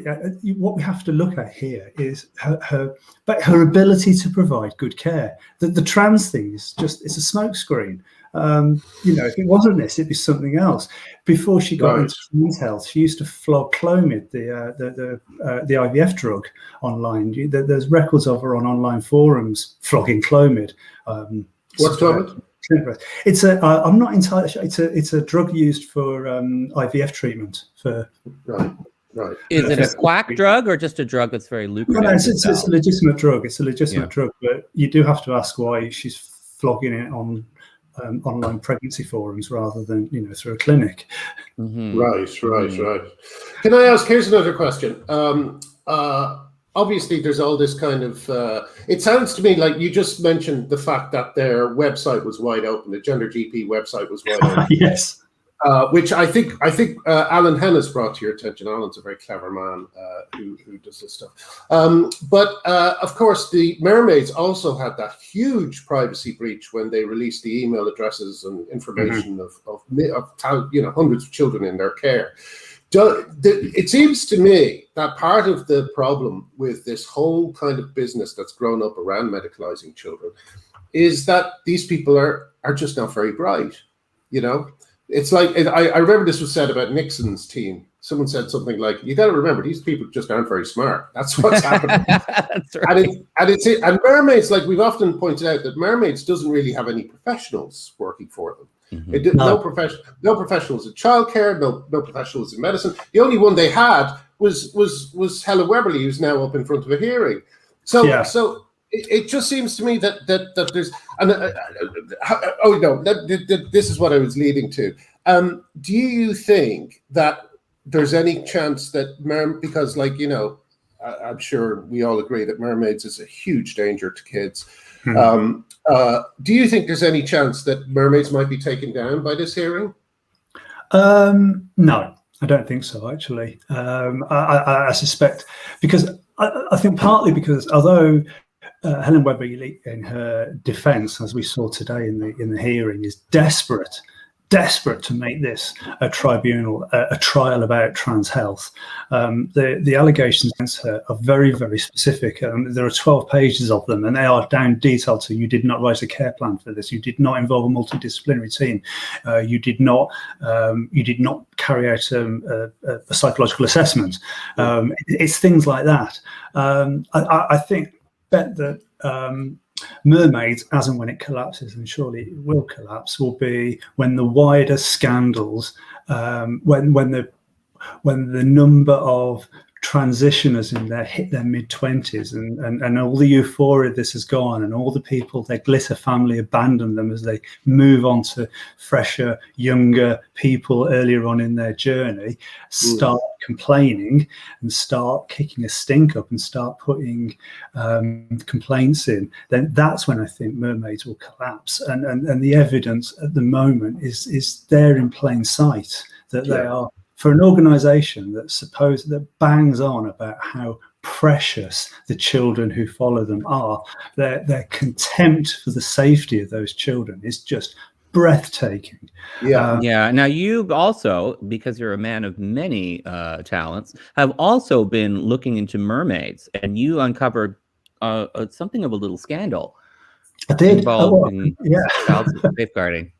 what we have to look at here is her ability to provide good care. The trans thing is it's a smokescreen. You know, if it wasn't this, it'd be something else. Before she got into trans health, she used to flog Clomid, the IVF drug, online. There's records of her on online forums flogging Clomid. What's Clomid? It's I'm not entirely sure. It's a drug used for IVF treatment for. Right. Is it a quack drug or just a drug that's very lucrative? No, it's a legitimate drug. It's a legitimate drug, but you do have to ask why she's flogging it on online pregnancy forums rather than, you know, through a clinic. Mm-hmm. Right. Can I ask? Here's another question. Obviously, there's all this kind of. It sounds to me like you just mentioned the fact that their website was wide open. The Gender GP website was wide open. Yes. Which I think Alan Hennis brought to your attention. Alan's a very clever man who does this stuff. But of course, the Mermaids also had that huge privacy breach when they released the email addresses and information of you know, hundreds of children in their care. It seems to me that part of the problem with this whole kind of business that's grown up around medicalizing children is that these people are just not very bright, you know. It's like, I remember this was said about Nixon's team. Someone said something like, "You got to remember, these people just aren't very smart." That's what's happening. That's right. And Mermaids, like we've often pointed out, that Mermaids doesn't really have any professionals working for them. Mm-hmm. No professionals in childcare, no professionals in medicine. The only one they had was Helen Webberley, who's now up in front of a hearing. So it just seems to me that there's this is what I was leading to. Do you think that there's any chance that because, like, you know, I'm sure we all agree that Mermaids is a huge danger to kids. Do you think there's any chance that Mermaids might be taken down by this hearing? No, I don't think so, actually. I suspect, because I think partly because although Helen Webberley, in her defence, as we saw today in the hearing, is desperate to make this a tribunal, a trial about trans health. The allegations against her are very, very specific. There are 12 pages of them, and they are down detailed to: you did not write a care plan for this, you did not involve a multidisciplinary team, you did not carry out a psychological assessment. It's things like that. I bet that Mermaids, as and when it collapses, and surely it will collapse, will be when the wider scandals, when the number of transitioners in there hit their mid-20s, and all the euphoria of this has gone, and all the people, their glitter family, abandon them as they move on to fresher, younger people earlier on in their journey, start complaining and start kicking a stink up and start putting complaints in, then that's when I think Mermaids will collapse. And the evidence at the moment is there in plain sight that they are, for an organisation that bangs on about how precious the children who follow them are, their contempt for the safety of those children is just breathtaking. Now you also, because you're a man of many talents, have also been looking into Mermaids, and you uncovered something of a little scandal. I did. Involved in child safeguarding.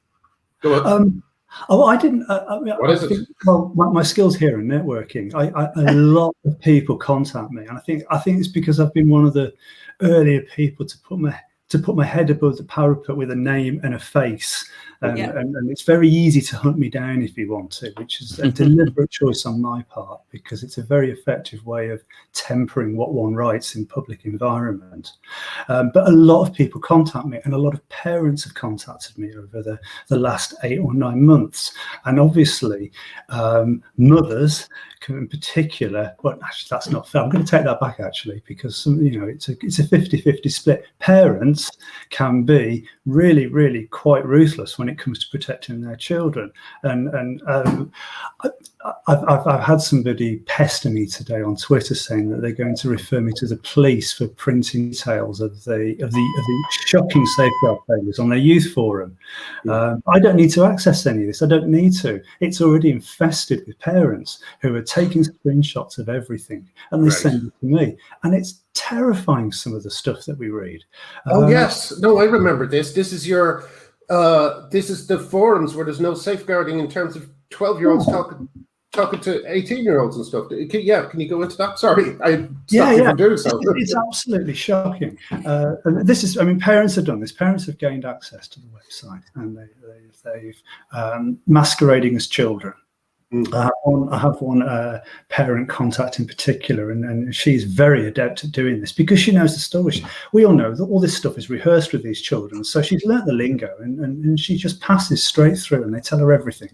Go on. I didn't. What is it? Well, my skills here in networking, a lot of people contact me, and I think it's because I've been one of the earlier people to put my head above the parapet with a name and a face, and it's very easy to hunt me down if you want to, which is a deliberate choice on my part, because it's a very effective way of tempering what one writes in public environment. But a lot of people contact me, and a lot of parents have contacted me over the last 8 or 9 months, and obviously mothers in particular. Well, actually, that's not fair. I'm going to take that back, actually, because it's a 50-50 split. Parents parents can be really, really quite ruthless when it comes to protecting their children. And I've had somebody pester me today on Twitter saying that they're going to refer me to the police for printing details of the shocking safeguard failures on their youth forum. I don't need to access any of this. I don't need to. It's already infested with parents who are taking screenshots of everything and they send it to me. And it's terrifying, some of the stuff that we read. Oh, yes. No, I remember this. This is your, this is the forums where there's no safeguarding in terms of 12-year-olds talking to 18-year-olds and stuff. Can you go into that? Sorry, I stopped you from doing so. It's absolutely shocking. And this is, I mean, parents have done this. Parents have gained access to the website and they've masquerading as children. I have one parent contact in particular, and she's very adept at doing this because she knows the story. We all know that all this stuff is rehearsed with these children, so she's learnt the lingo, and she just passes straight through, and they tell her everything.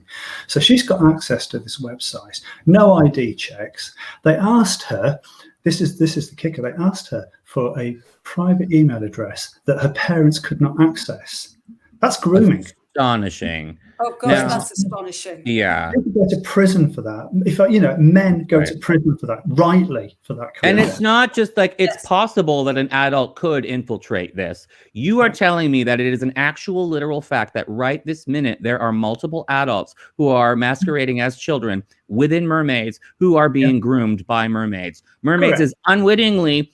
So she's got access to this website, no ID checks. They asked her, this is the kicker, they asked her for a private email address that her parents could not access. That's grooming. Astonishing. Oh gosh, that's astonishing. Yeah, people go to prison for that. If men go to prison for that, rightly for that. And it's not just like it's possible that an adult could infiltrate this. You are telling me that it is an actual literal fact that right this minute there are multiple adults who are masquerading as children within mermaids who are being groomed by mermaids. Mermaids is unwittingly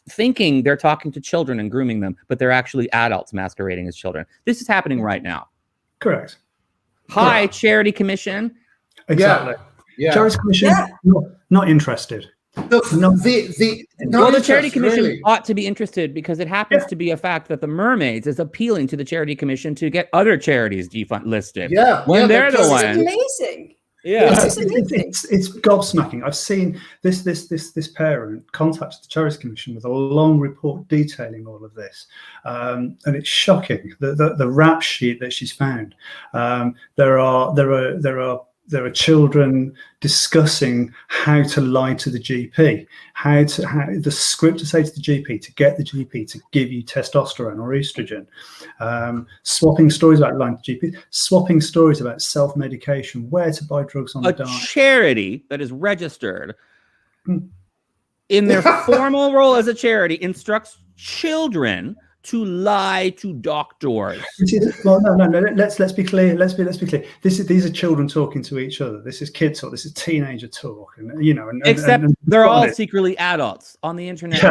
thinking they're talking to children and grooming them, but they're actually adults masquerading as children. This is happening right now. Correct. Hi, Charity Commission. Exactly. Yeah. Charity Commission, not interested. The Charity Commission ought to be interested because it happens to be a fact that the Mermaids is appealing to the Charity Commission to get other charities listed. When they're the ones. Amazing. Yeah, it's gobsmacking. I've seen this parent contact the Charity Commission with a long report detailing all of this, and it's shocking. The rap sheet that she's found. There are children discussing how to lie to the GP, how the script to say to the GP to get the GP to give you testosterone or estrogen, swapping stories about lying to GP, swapping stories about self-medication, where to buy drugs on the diet. A charity that is registered in their formal role as a charity instructs children to lie to doctors. Well, no. Let's be clear. Let's be clear. These are children talking to each other. This is kid talk. This is teenager talk. And except they're all secretly adults on the internet. No,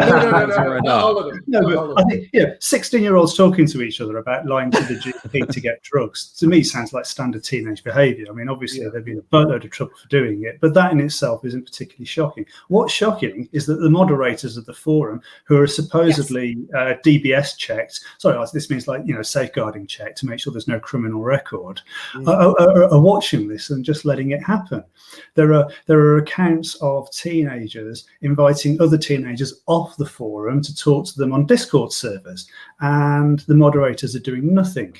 I think 16-year-olds talking to each other about lying to the GP to get drugs. To me, sounds like standard teenage behaviour. I mean, obviously they've been a boatload of trouble for doing it, but that in itself isn't particularly shocking. What's shocking is that the moderators of the forum, who are supposedly DBS checked, this means safeguarding check to make sure there's no criminal record, are watching this and just letting it happen. There are accounts of teenagers inviting other teenagers off the forum to talk to them on Discord servers, and the moderators are doing nothing.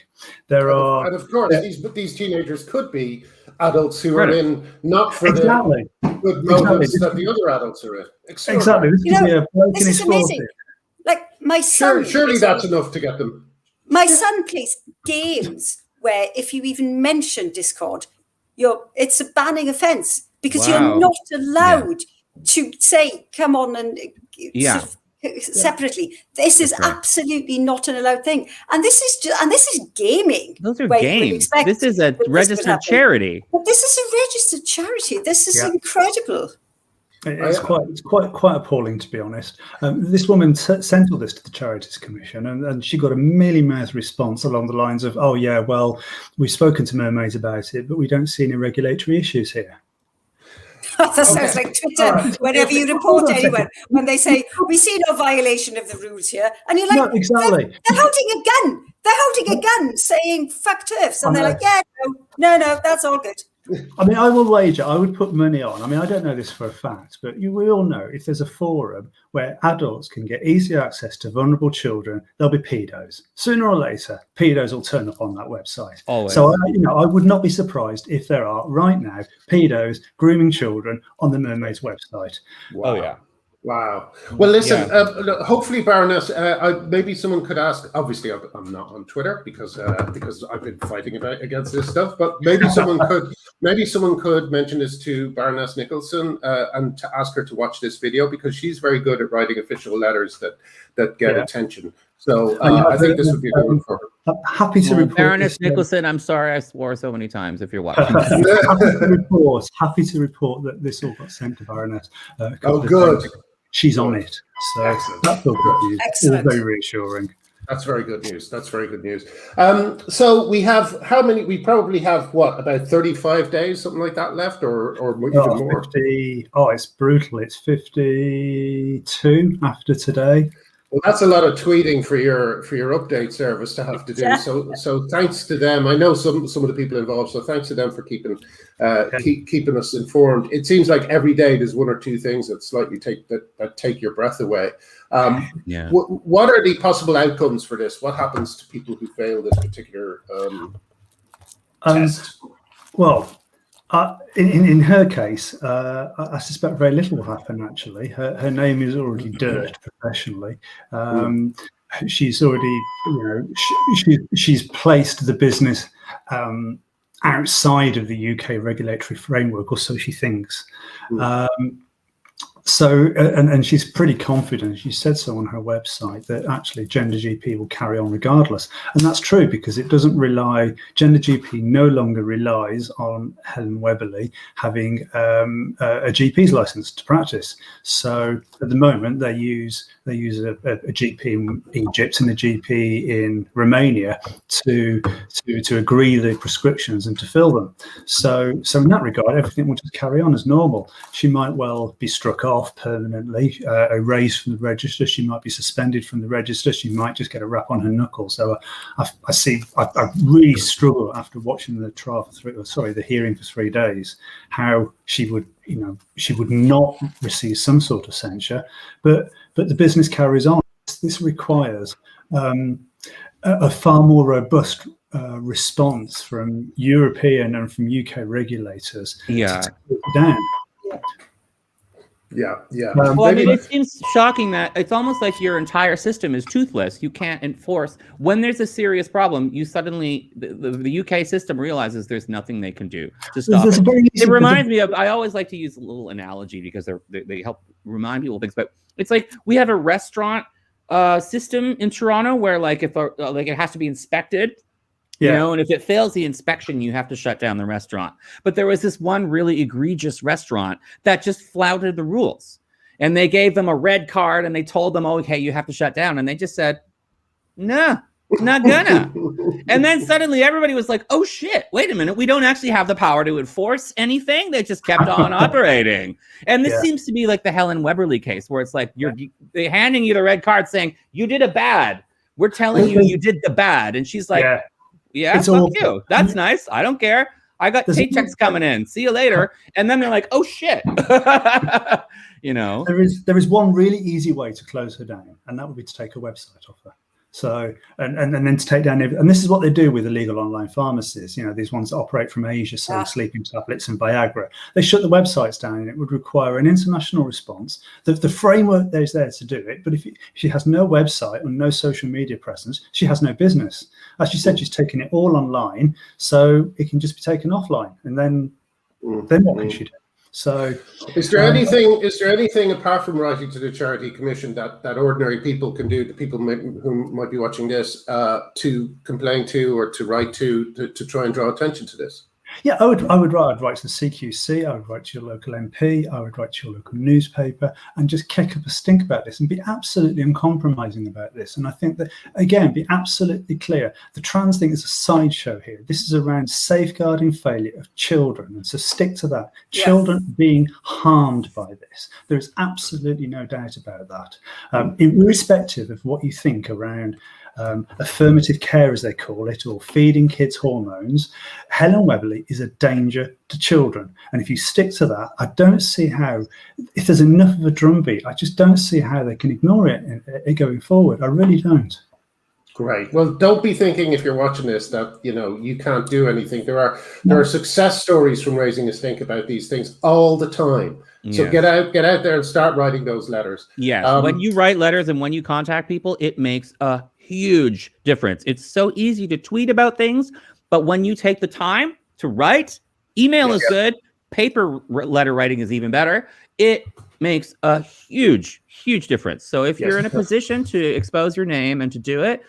And of course, these teenagers could be adults who are in not for the good motives that the other adults are in. Exactly. This is amazing. Like my son. Surely that's enough to get them. My son plays games where if you even mention Discord, it's a banning offence because you're not allowed to say, come on and separately. This is absolutely not an allowed thing. And this is gaming. Those are games. This is a registered charity. But this is a registered charity. This is incredible. It's quite appalling, to be honest. This woman sent all this to the Charities Commission, and she got a mealy-mouthed response along the lines of, "Oh yeah, well, we've spoken to mermaids about it, but we don't see any regulatory issues here." That sounds like Twitter. Whenever you report anyone, when they say, "We see no violation of the rules here," and you're like, "No, exactly. They're holding a gun. They're holding a gun, saying fuck turfs," and they're like, "Yeah, no, that's all good." I mean, I will wager, I would put money on. I mean, I don't know this for a fact, but we all know if there's a forum where adults can get easy access to vulnerable children, there'll be pedos. Sooner or later, pedos will turn up on that website. Always. So, I would not be surprised if there are right now pedos grooming children on the Mermaid's website. Wow. Oh yeah. Wow. Well, listen. Yeah. Look, hopefully, Baroness. Maybe someone could ask. Obviously, I'm not on Twitter because I've been fighting against this stuff. But maybe someone could. Maybe someone could mention this to Baroness Nicholson and to ask her to watch this video, because she's very good at writing official letters that get attention. So I think this would be a good one for her. Happy to report. Baroness Nicholson, I'm sorry I swore so many times if you're watching. Happy to report that this all got sent to Baroness. Oh, good. She's on it. So excellent. That's all good news. Excellent. All very reassuring. That's very good news. That's very good news. So we have how many? We probably have what, about 35 days, something like that left, or even more. 50. Oh, it's brutal. It's 52 after today. Well, that's a lot of tweeting for your update service to have to do. So thanks to them. I know some of the people involved. So thanks to them for keeping us informed. It seems like every day there's one or two things that slightly take your breath away. What are the possible outcomes for this? What happens to people who fail this particular test? Well, in her case, I suspect very little will happen. Actually, her name is already dirt professionally. She's already, she's placed the business outside of the UK regulatory framework, or so she thinks. So, and she's pretty confident. She said so on her website that actually Gender GP will carry on regardless. And that's true, because it doesn't rely, Gender GP no longer relies on Helen Webberley having a GP's license to practice. So at the moment they use a GP in Egypt and a GP in Romania to agree the prescriptions and to fill them. So in that regard, everything will just carry on as normal. She might well be struck off permanently, erased from the register. She might be suspended from the register. She might just get a rap on her knuckle. So I really struggle after watching the trial the hearing for 3 days, how she would not receive some sort of censure, but the business carries on. This requires a far more robust response from European and from UK regulators to take it down. Well, I mean, it seems shocking that it's almost like your entire system is toothless. You can't enforce when there's a serious problem. You suddenly the UK system realizes there's nothing they can do to stop it. It reminds me of, I always like to use a little analogy because they help remind people of things. But it's like we have a restaurant system in Toronto where like if it has to be inspected. And if it fails the inspection, you have to shut down the restaurant. But there was this one really egregious restaurant that just flouted the rules. And they gave them a red card and they told them, okay, you have to shut down. And they just said, nah, not gonna. And then suddenly everybody was like, oh shit, wait a minute. We don't actually have the power to enforce anything. They just kept on operating. And this seems to be like the Helen Webberley case where it's like they're handing you the red card saying, you did a bad. We're telling you did the bad. And she's like, yeah, fuck you. That's nice. I don't care. I got paychecks coming in. See you later. And then they're like, oh shit. There is one really easy way to close her down, and that would be to take her website off her. So and then to take down and this is what they do with illegal online pharmacies. These ones that operate from Asia, selling sleeping tablets and Viagra. They shut the websites down, and it would require an international response. The framework is there to do it, but if she has no website or no social media presence, she has no business. As she said, she's taking it all online, so it can just be taken offline. And then what can she do? So, is there anything apart from writing to the Charity Commission that ordinary people can do, the people who might be watching this, to complain to or to write to try and draw attention to this? Yeah, I would write to the CQC, I would write to your local MP, I would write to your local newspaper and just kick up a stink about this and be absolutely uncompromising about this. And I think that, again, be absolutely clear. The trans thing is a sideshow here. This is around safeguarding failure of children. And so stick to that. Yes. Children being harmed by this. There is absolutely no doubt about that. Irrespective of what you think around affirmative care, as they call it, or feeding kids hormones, Helen Webberley is a danger to children. And if you stick to that, I don't see how, if there's enough of a drumbeat, I just don't see how they can ignore it going forward. I really don't. Great. Well, don't be thinking if you're watching this that you can't do anything. There are success stories from Raising a Stink about these things all the time. So get out there and start writing those letters. Yes. When you write letters and when you contact people, it makes a huge difference. It's so easy to tweet about things, but when you take the time to write, email is good. Paper letter writing is even better. It makes a huge difference. So if you're in a position to expose your name and to do it.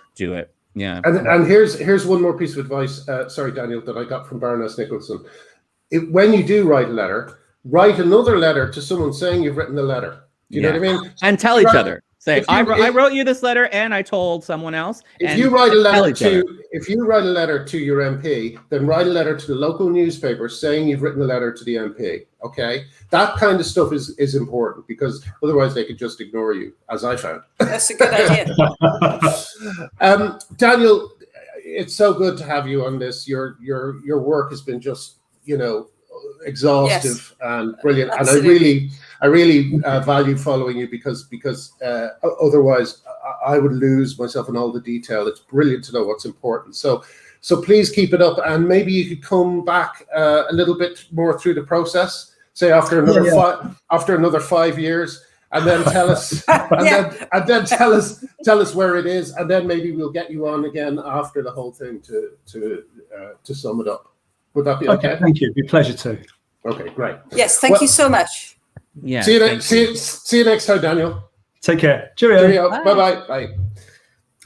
Yeah. And here's one more piece of advice. Sorry, Daniel, that I got from Baroness Nicholson. When you do write a letter, write another letter to someone saying you've written the letter. Do you know what I mean? And tell each other. Say, I wrote you this letter and I told someone else. If you write a letter to your MP, then write a letter to the local newspaper saying you've written a letter to the MP. Okay, that kind of stuff is important, because otherwise they could just ignore you, as I found. That's a good idea. Daniel, it's so good to have you on this. Your work has been just exhaustive and brilliant. Absolutely. And I really value following you because otherwise I would lose myself in all the detail. It's brilliant to know what's important. So please keep it up, and maybe you could come back a little bit more through the process, say after another 5 years, and then tell us and then tell us where it is, and then maybe we'll get you on again after the whole thing to sum it up. Would that be okay? Thank you. It'd be a pleasure to. Okay, great. Yes, thank you so much. Yeah. See you next time, Daniel. Take care. Cheerio. Bye. Bye.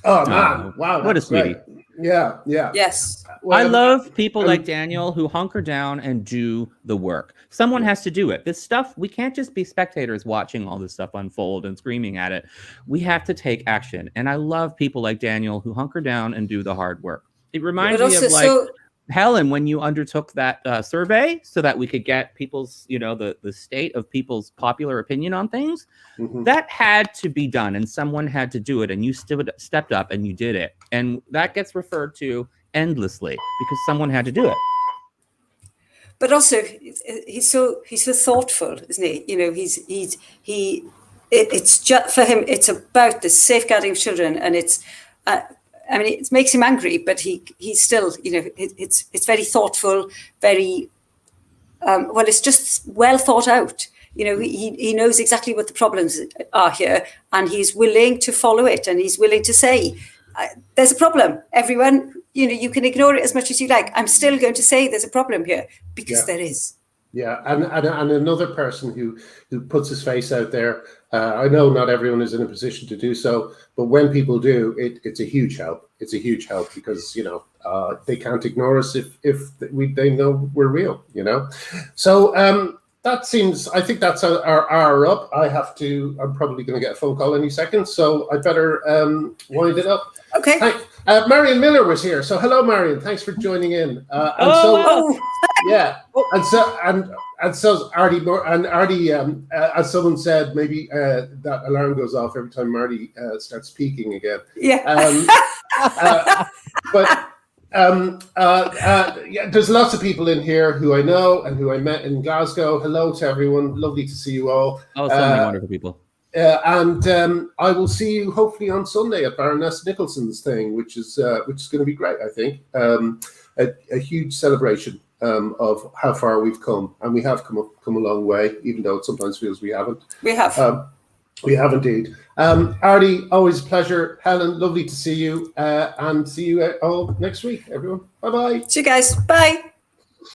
Oh man! Wow, what a sweetie. Great. Yeah. Yes. I love people like Daniel who hunker down and do the work. Someone has to do it. This stuff, we can't just be spectators watching all this stuff unfold and screaming at it. We have to take action. And I love people like Daniel who hunker down and do the hard work. It reminds me of Helen, when you undertook that survey so that we could get people's, the state of people's popular opinion on things, that had to be done, and someone had to do it, and you stepped up and you did it. And that gets referred to endlessly because someone had to do it. But also, he's so thoughtful, isn't he? It's just for him. It's about the safeguarding of children, and it's. It makes him angry, but he's still, it's very thoughtful, very, it's just well thought out. He knows exactly what the problems are here, and he's willing to follow it, and he's willing to say, there's a problem. Everyone, you can ignore it as much as you like. I'm still going to say there's a problem here, because there is. Yeah, and another person who puts his face out there. I know not everyone is in a position to do so, but when people do, it's a huge help. It's a huge help because they can't ignore us if they know we're real. So I think that's our hour up. I'm probably going to get a phone call any second, so I better wind it up. Okay. Marion Miller was here. So hello, Marion. Thanks for joining in. And so Artie as someone said, maybe that alarm goes off every time Marty starts speaking again. Yeah. There's lots of people in here who I know and who I met in Glasgow. Hello to everyone. Lovely to see you all. Oh, so many wonderful people. And I will see you hopefully on Sunday at Baroness Nicholson's thing, which is going to be great. I think a huge celebration of how far we've come, and we have come a long way, even though it sometimes feels we haven't. We have. We have indeed. Artie, always a pleasure. Helen, lovely to see you, and see you all next week, everyone. Bye bye. See you guys. Bye.